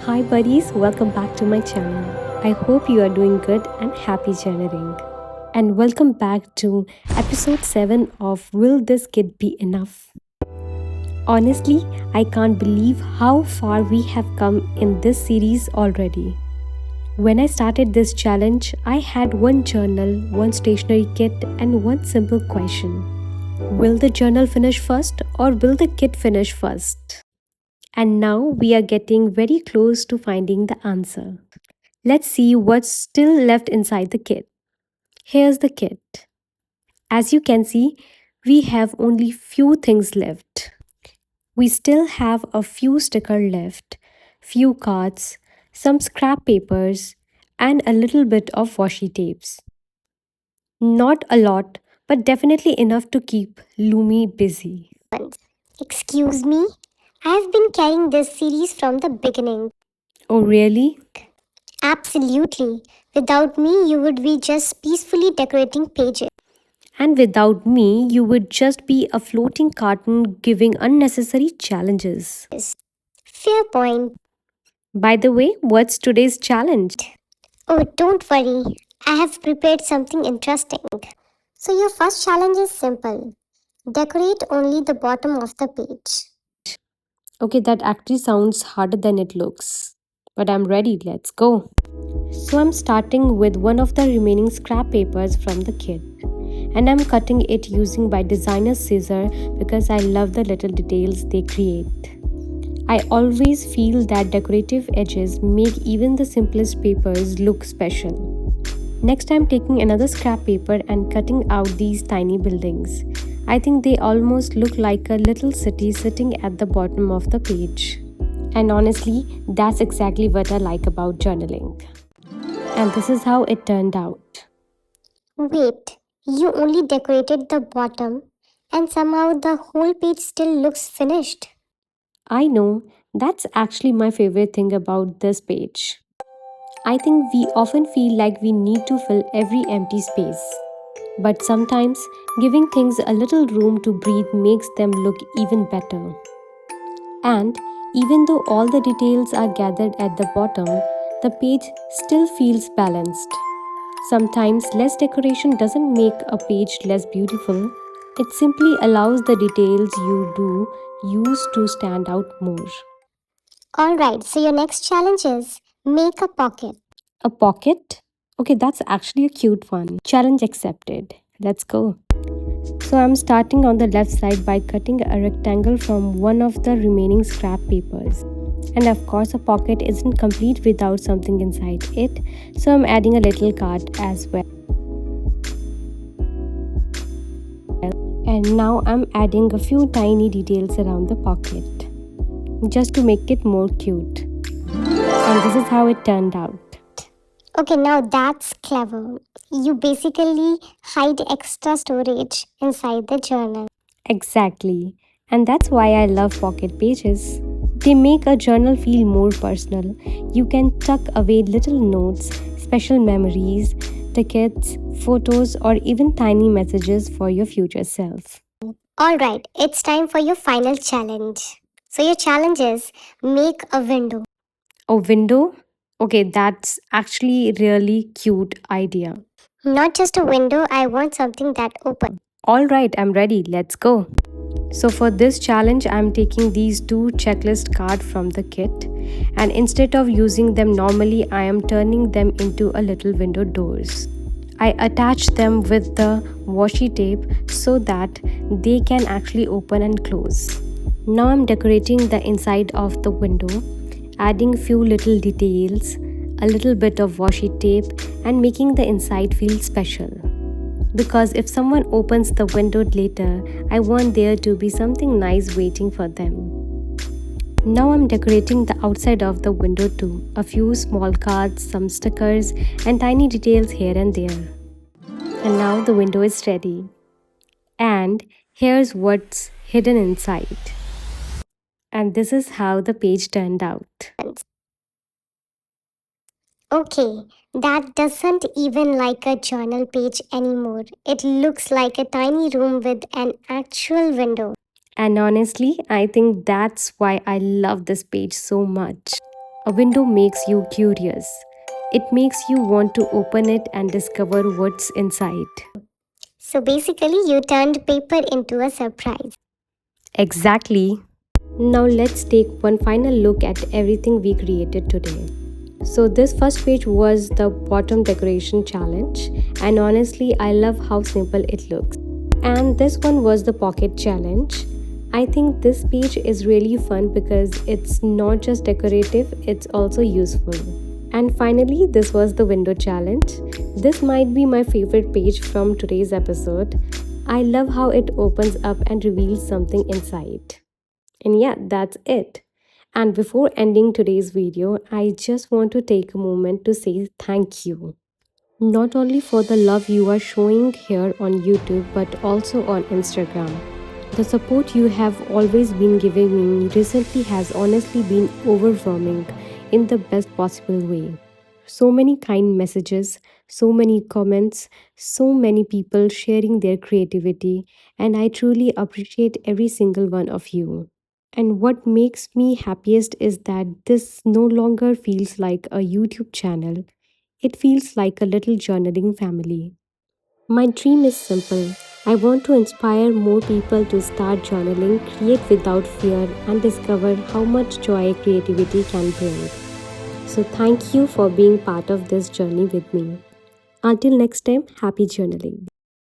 Hi, buddies, welcome back to my channel. I hope you are doing good and happy journaling. And welcome back to episode 7 of Will This Kid Be Enough? Honestly, I can't believe how far we have come in this series already. When I started this challenge, I had one journal, one stationery kit, and one simple question: will the journal finish first or will the kit finish first? And now we are getting very close to finding the answer. Let's see what's still left inside the kit. Here's the kit. As you can see, we have only few things left. We still have a few stickers left, few cards, some scrap papers, and a little bit of washi tapes. Not a lot, but definitely enough to keep Lumi busy. Excuse me? I've been carrying this series from the beginning. Oh, really? Absolutely. Without me, you would be just peacefully decorating pages. And without me, you would just be a floating cartoon giving unnecessary challenges. Fair point. By the way, what's today's challenge? Oh, don't worry. I have prepared something interesting. So, your first challenge is simple: decorate only the bottom of the page. Okay, that actually sounds harder than it looks. But I'm ready, let's go. So I'm starting with one of the remaining scrap papers from the kit. And I'm cutting it using by designer scissor because I love the little details they create. I always feel that decorative edges make even the simplest papers look special. Next, I'm taking another scrap paper and cutting out these tiny buildings. I think they almost look like a little city sitting at the bottom of the page. And honestly, that's exactly what I like about journaling. And this is how it turned out. Wait, you only decorated the bottom, and somehow the whole page still looks finished. I know, that's actually my favorite thing about this page. I think we often feel like we need to fill every empty space. But sometimes, giving things a little room to breathe makes them look even better. And even though all the details are gathered at the bottom, the page still feels balanced. Sometimes less decoration doesn't make a page less beautiful, it simply allows the details you do use to stand out more. Alright, so your next challenge is make a pocket. A pocket? Okay, that's actually a cute one. Challenge accepted. Let's go. So I'm starting on the left side by cutting a rectangle from one of the remaining scrap papers. And of course, a pocket isn't complete without something inside it, so I'm adding a little card as well. And now I'm adding a few tiny details around the pocket, just to make it more cute. And this is how it turned out. Okay, now that's clever. You basically hide extra storage inside the journal. Exactly. And that's why I love pocket pages. They make a journal feel more personal. You can tuck away little notes, special memories, tickets, photos, or even tiny messages for your future self. Alright, it's time for your final challenge. So, your challenge is make a window. A window? Okay, that's actually really cute idea. Not just a window, I want something that opens. All right, I'm ready. Let's go. So for this challenge, I'm taking these two checklist cards from the kit, and instead of using them normally, I am turning them into a little window doors. I attach them with the washi tape so that they can actually open and close. Now I'm decorating the inside of the window, adding few little details, a little bit of washi tape, and making the inside feel special. Because if someone opens the window later, I want there to be something nice waiting for them. Now I'm decorating the outside of the window too. A few small cards, some stickers, and tiny details here and there. And now the window is ready. And here's what's hidden inside. And this is how the page turned out. Okay, that doesn't even like a journal page anymore. It looks like a tiny room with an actual window. And honestly, I think that's why I love this page so much. A window makes you curious. It makes you want to open it and discover what's inside. So basically, you turned paper into a surprise. Exactly. Now let's take one final look at everything we created today. So this first page was the bottom decoration challenge, and honestly I love how simple it looks. And this one was the pocket challenge. I think this page is really fun because it's not just decorative, it's also useful. And finally, this was the window challenge. This might be my favorite page from today's episode. I love how it opens up and reveals something inside. And yeah, that's it. And before ending today's video, I just want to take a moment to say thank you. Not only for the love you are showing here on YouTube, but also on Instagram. The support you have always been giving me recently has honestly been overwhelming in the best possible way. So many kind messages, so many comments, so many people sharing their creativity, and I truly appreciate every single one of you. And what makes me happiest is that this no longer feels like a YouTube channel, it feels like a little journaling family. My dream is simple. I want to inspire more people to start journaling, create without fear, and discover how much joy creativity can bring. So, thank you for being part of this journey with me. Until next time, happy journaling.